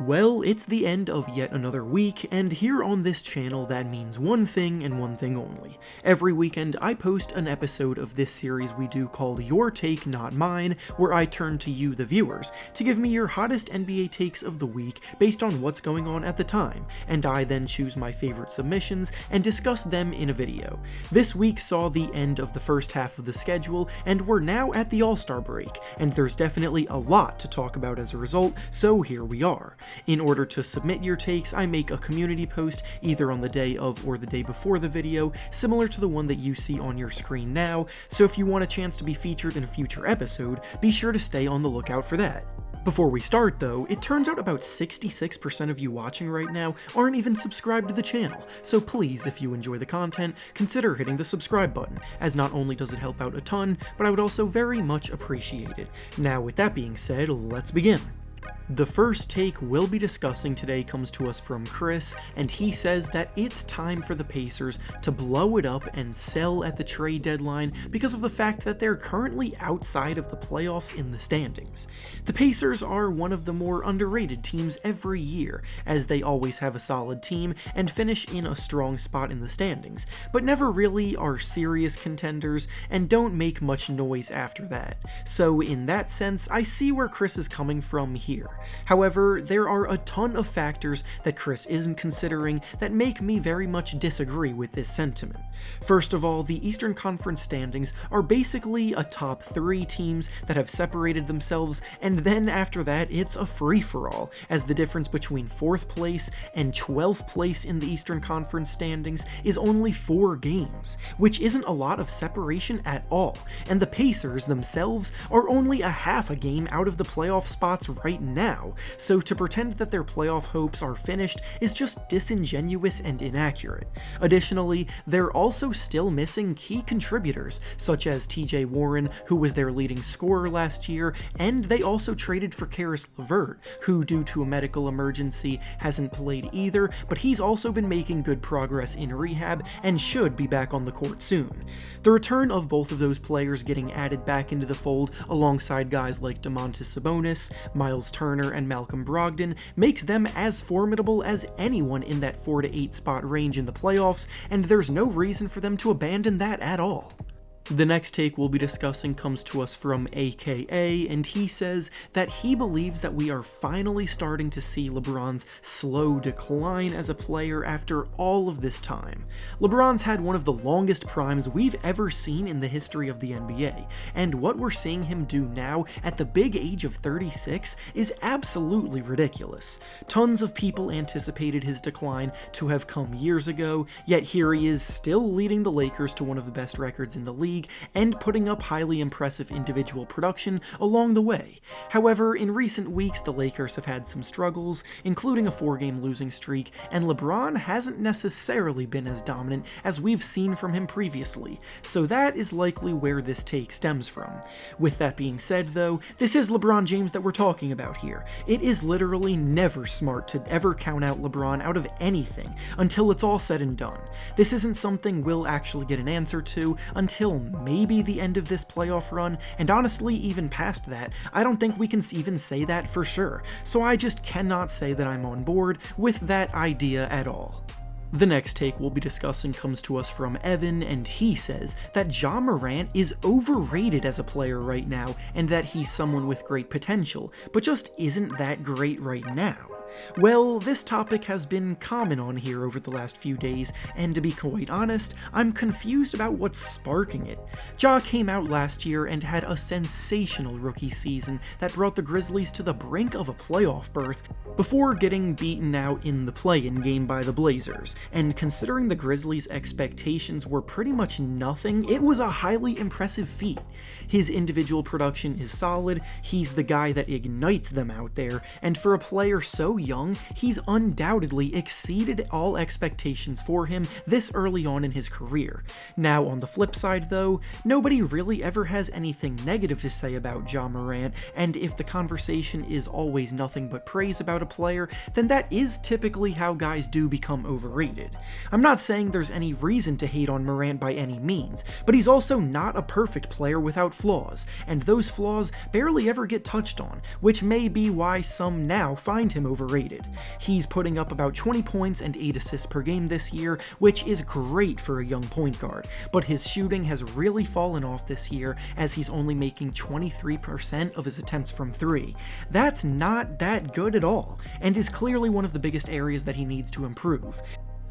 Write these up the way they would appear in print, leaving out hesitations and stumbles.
Well, it's the end of yet another week, and here on this channel that means one thing and one thing only. Every weekend I post an episode of this series we do called Your Take Not Mine, where I turn to you, the viewers, to give me your hottest NBA takes of the week based on what's going on at the time, and I then choose my favorite submissions and discuss them in a video. This week saw the end of the first half of the schedule, and we're now at the All-Star break, and there's definitely a lot to talk about as a result, so here we are. In order to submit your takes, I make a community post either on the day of or the day before the video, similar to the one that you see on your screen now, so if you want a chance to be featured in a future episode, be sure to stay on the lookout for that. Before we start though, it turns out about 66% of you watching right now aren't even subscribed to the channel, so please, if you enjoy the content, consider hitting the subscribe button, as not only does it help out a ton, but I would also very much appreciate it. Now with that being said, let's begin. The first take we'll be discussing today comes to us from Chris, and he says that it's time for the Pacers to blow it up and sell at the trade deadline because of the fact that they're currently outside of the playoffs in the standings. The Pacers are one of the more underrated teams every year, as they always have a solid team and finish in a strong spot in the standings, but never really are serious contenders and don't make much noise after that. So in that sense, I see where Chris is coming from here. However, there are a ton of factors that Chris isn't considering that make me very much disagree with this sentiment. First of all, the Eastern Conference standings are basically a top 3 teams that have separated themselves, and then after that it's a free-for-all, as the difference between 4th place and 12th place in the Eastern Conference standings is only 4 games, which isn't a lot of separation at all, and the Pacers themselves are only a half a game out of the playoff spots right now, so to pretend that their playoff hopes are finished is just disingenuous and inaccurate. Additionally, they're also still missing key contributors, such as TJ Warren, who was their leading scorer last year, and they also traded for Caris LeVert, who due to a medical emergency hasn't played either, but he's also been making good progress in rehab and should be back on the court soon. The return of both of those players getting added back into the fold alongside guys like Domantas Sabonis, Miles Turner, and Malcolm Brogdon makes them as formidable as anyone in that 4 to 8 spot range in the playoffs, and there's no reason for them to abandon that at all. The next take we'll be discussing comes to us from AKA, and he says that he believes that we are finally starting to see LeBron's slow decline as a player after all of this time. LeBron's had one of the longest primes we've ever seen in the history of the NBA, and what we're seeing him do now at the big age of 36 is absolutely ridiculous. Tons of people anticipated his decline to have come years ago, yet here he is still leading the Lakers to one of the best records in the league, and putting up highly impressive individual production along the way. However, in recent weeks the Lakers have had some struggles, including a 4-game losing streak, and LeBron hasn't necessarily been as dominant as we've seen from him previously, so that is likely where this take stems from. With that being said though, this is LeBron James that we're talking about here. It is literally never smart to ever count out LeBron out of anything until it's all said and done. This isn't something we'll actually get an answer to until maybe the end of this playoff run, and honestly even past that, I don't think we can even say that for sure, so I just cannot say that I'm on board with that idea at all. The next take we'll be discussing comes to us from Evan, and he says that Ja Morant is overrated as a player right now, and that he's someone with great potential, but just isn't that great right now. Well, this topic has been common on here over the last few days, and to be quite honest, I'm confused about what's sparking it. Ja came out last year and had a sensational rookie season that brought the Grizzlies to the brink of a playoff berth before getting beaten out in the play-in game by the Blazers, and considering the Grizzlies' expectations were pretty much nothing, it was a highly impressive feat. His individual production is solid, he's the guy that ignites them out there, and for a player so young, he's undoubtedly exceeded all expectations for him this early on in his career. Now on the flip side though, nobody really ever has anything negative to say about Ja Morant, and if the conversation is always nothing but praise about a player, then that is typically how guys do become overrated. I'm not saying there's any reason to hate on Morant by any means, but he's also not a perfect player without flaws, and those flaws barely ever get touched on, which may be why some now find him overrated overrated. He's putting up about 20 points and 8 assists per game this year, which is great for a young point guard, but his shooting has really fallen off this year as he's only making 23% of his attempts from 3. That's not that good at all, and is clearly one of the biggest areas that he needs to improve.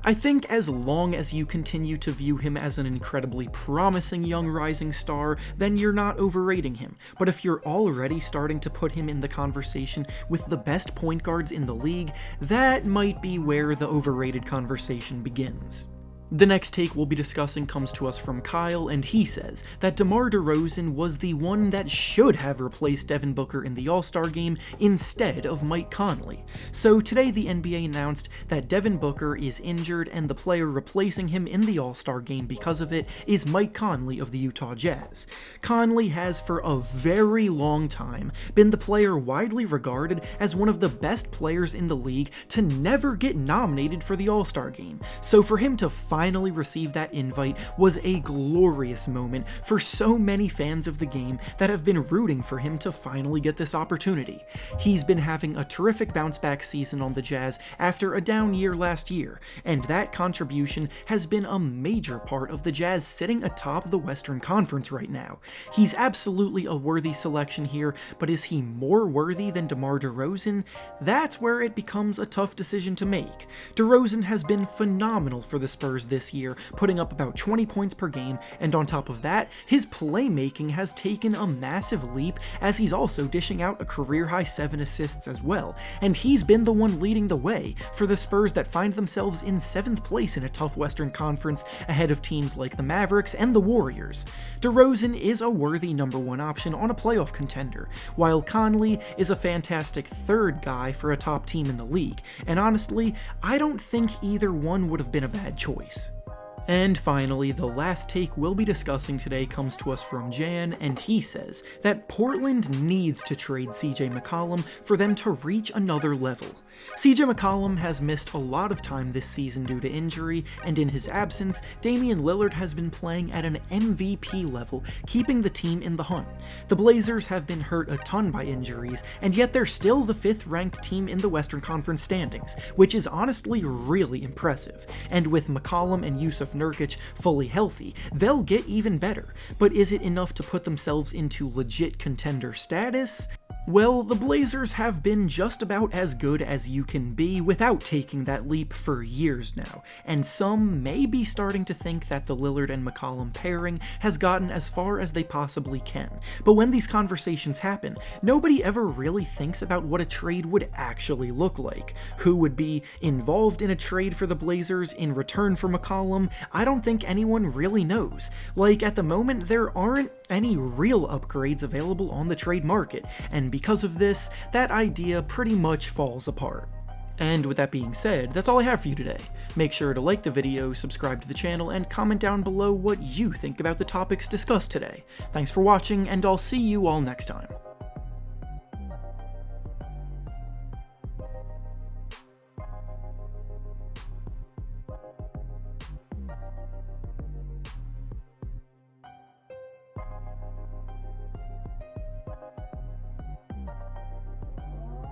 I think as long as you continue to view him as an incredibly promising young rising star, then you're not overrating him. But if you're already starting to put him in the conversation with the best point guards in the league, that might be where the overrated conversation begins. The next take we'll be discussing comes to us from Kyle, and he says that DeMar DeRozan was the one that should have replaced Devin Booker in the All-Star game instead of Mike Conley. So today the NBA announced that Devin Booker is injured and the player replacing him in the All-Star game because of it is Mike Conley of the Utah Jazz. Conley has for a very long time been the player widely regarded as one of the best players in the league to never get nominated for the All-Star game, so for him to finally receive that invite was a glorious moment for so many fans of the game that have been rooting for him to finally get this opportunity. He's been having a terrific bounce-back season on the Jazz after a down year last year, and that contribution has been a major part of the Jazz sitting atop the Western Conference right now. He's absolutely a worthy selection here, but is he more worthy than DeMar DeRozan? That's where it becomes a tough decision to make. DeRozan has been phenomenal for the Spurs this year, putting up about 20 points per game, and on top of that, his playmaking has taken a massive leap as he's also dishing out a career-high 7 assists as well, and he's been the one leading the way for the Spurs that find themselves in 7th place in a tough Western Conference ahead of teams like the Mavericks and the Warriors. DeRozan is a worthy number 1 option on a playoff contender, while Conley is a fantastic 3rd guy for a top team in the league, and honestly, I don't think either one would have been a bad choice. And finally, the last take we'll be discussing today comes to us from Jan, and he says that Portland needs to trade CJ McCollum for them to reach another level. CJ McCollum has missed a lot of time this season due to injury, and in his absence, Damian Lillard has been playing at an MVP level, keeping the team in the hunt. The Blazers have been hurt a ton by injuries, and yet they're still the 5th ranked team in the Western Conference standings, which is honestly really impressive. And with McCollum and Yusuf Nurkic fully healthy, they'll get even better. But is it enough to put themselves into legit contender status? Well, the Blazers have been just about as good as you can be without taking that leap for years now, and some may be starting to think that the Lillard and McCollum pairing has gotten as far as they possibly can. But when these conversations happen, nobody ever really thinks about what a trade would actually look like. Who would be involved in a trade for the Blazers in return for McCollum? I don't think anyone really knows. Like, at the moment, there aren't any real upgrades available on the trade market, and because of this, that idea pretty much falls apart. And with that being said, that's all I have for you today. Make sure to like the video, subscribe to the channel, and comment down below what you think about the topics discussed today. Thanks for watching, and I'll see you all next time.